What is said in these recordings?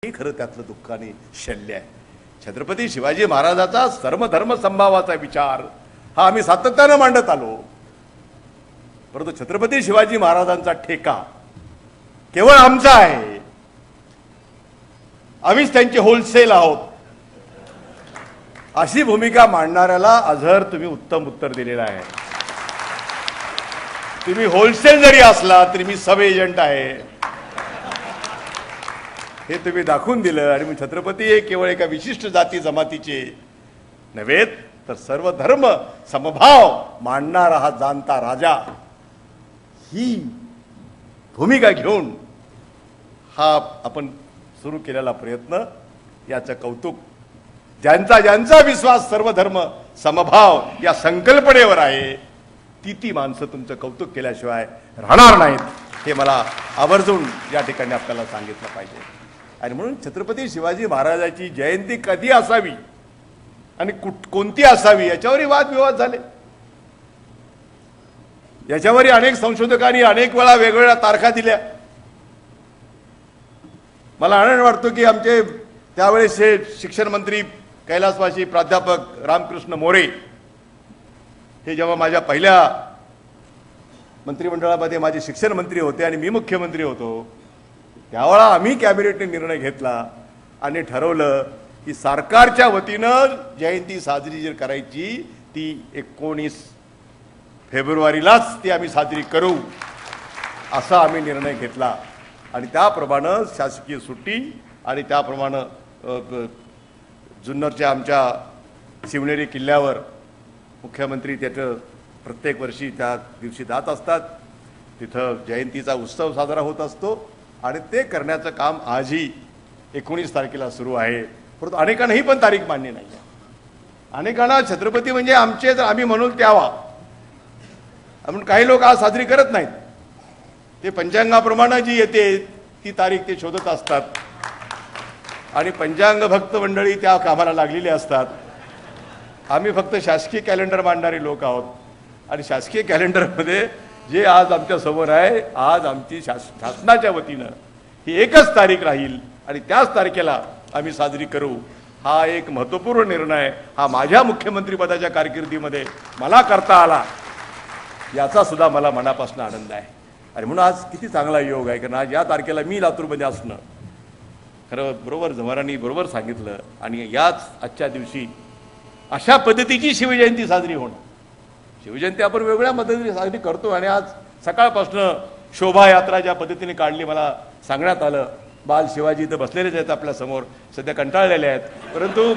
हे खरं त्यातलं दुःख आणि शल्य आहे. छत्रपती शिवाजी महाराजांचा सर्वधर्म समभावाचा विचार हा आम्ही सातत्यानं मांडत आलो, परंतु छत्रपती शिवाजी महाराजांचा ठेका केवळ आमचा आहे, आम्हीच त्यांचे होलसेल आहोत, अशी भूमिका मांडणाऱ्याला अझहर तुम्ही उत्तम उत्तर दिलेलं आहे. तुम्ही होलसेल जरी असला तरी मी सब एजंट आहे हे तुम्ही दाखवून दिलं. आणि मी छत्रपती हे केवळ एका विशिष्ट जाती जमातीचे नव्हे तर सर्व धर्म समभाव मांडणारा हा जाणता राजा, ही भूमिका घेऊन हा आपण सुरू केलेला प्रयत्न, याचं कौतुक. ज्यांचा विश्वास सर्व धर्म समभाव या संकल्पनेवर आहे ती माणसं तुमचं कौतुक केल्याशिवाय राहणार नाहीत, हे मला आवर्जून या ठिकाणी आपल्याला सांगितलं पाहिजे. आणि म्हणून छत्रपती शिवाजी महाराजांची जयंती कधी असावी आणि कोणती असावी याच्यावरही वादविवाद झाले. याच्यावरही अनेक संशोधकांनी अनेक वेळा वेगवेगळ्या तारखा दिल्या. मला आनंद वाटतो की आमचे त्यावेळेसचे शिक्षण मंत्री कैलासवासी प्राध्यापक रामकृष्ण मोरे हे जेव्हा माझ्या पहिल्या मंत्रिमंडळामध्ये माझे शिक्षण मंत्री होते आणि मी मुख्यमंत्री होतो, त्यावेळा आम्ही कॅबिनेटने निर्णय घेतला आणि ठरवलं की सरकारच्या वतीनं जयंती साजरी जर करायची ती 19 फेब्रुवारीलाच ती आम्ही साजरी करू, असा आम्ही निर्णय घेतला. आणि त्याप्रमाणे शासकीय सुट्टी आणि त्याप्रमाणे जुन्नरच्या आमच्या शिवनेरी किल्ल्यावर मुख्यमंत्री त्याचं प्रत्येक वर्षी त्या दिवशी जात असतात. तिथं जयंतीचा उत्सव साजरा होत असतो आणि ते करण्याचं काम आजही 19 तारखेला सुरू आहे. परंतु अनेकांना ही पण तारीख मान्य नाही आहे. अनेकांना छत्रपती म्हणजे आमचे, तर आम्ही म्हणून त्यावा म्हणून काही लोक आज साजरी करत नाहीत. ते पंचांगाप्रमाणे जी येते ती तारीख ते शोधत असतात आणि पंचांग भक्त मंडळी त्या कामाला लागलेली असतात. आम्ही फक्त शासकीय कॅलेंडर मांडणारे लोक आहोत आणि शासकीय कॅलेंडरमध्ये जे आज आमच्या समोर आहे, आज आमची शासनाच्या वतीनं ही एकच तारीख राहील आणि त्याच तारखेला आम्ही साजरी करू. हा एक महत्त्वपूर्ण निर्णय हा माझ्या मुख्यमंत्रीपदाच्या कारकिर्दीमध्ये मला करता आला, याचा सुद्धा मला मनापासून आनंद आहे. आणि म्हणून आज किती चांगला योग आहे, कारण आज या तारखेला मी लातूरमध्ये असणं खरं बरोबर जवारांनी बरोबर सांगितलं. आणि याच आजच्या दिवशी अशा पद्धतीची शिवजयंती साजरी होणं, शिवजयंती आपण वेगवेगळ्या पद्धतीने साजरी करतो आणि आज सकाळपासनं शोभायात्रा ज्या पद्धतीने काढली मला सांगण्यात आलं. बाल शिवाजी इथं बसलेलेच आहेत आपल्या समोर, सध्या कंटाळलेले आहेत, परंतु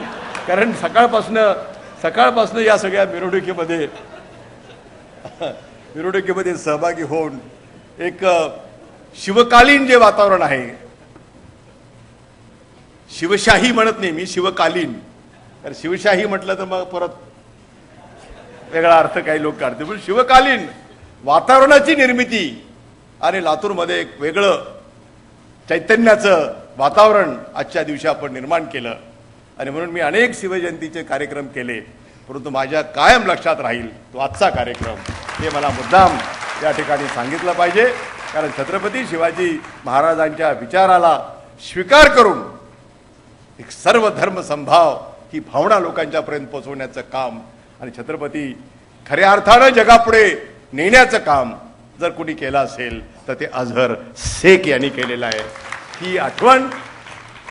कारण सकाळपासनं या सगळ्या मिरवणुकीमध्ये सहभागी होऊन एक शिवकालीन जे वातावरण आहे, शिवशाही म्हणत नाही मी, शिवकालीन, तर शिवशाही म्हटलं तर मग परत वेगळा अर्थ काही लोक काढते, पण शिवकालीन वातावरणाची निर्मिती आणि लातूरमध्ये एक वेगळं चैतन्याचं वातावरण आजच्या दिवशी आपण निर्माण केलं. आणि म्हणून मी अनेक शिवजयंतीचे कार्यक्रम केले, परंतु माझ्या कायम लक्षात राहील तो आजचा कार्यक्रम, हे मला मुद्दाम या ठिकाणी सांगितलं पाहिजे. कारण छत्रपती शिवाजी महाराजांच्या विचाराला स्वीकार करून एक सर्व धर्म समभाव ही भावना लोकांच्यापर्यंत पोहोचवण्याचं काम आणि छत्रपती खऱ्या अर्थानं जगापुढे नेण्याचं काम जर कोणी केलं असेल तर ते अझहर शेख यांनी केलेलं आहे. ही आठवण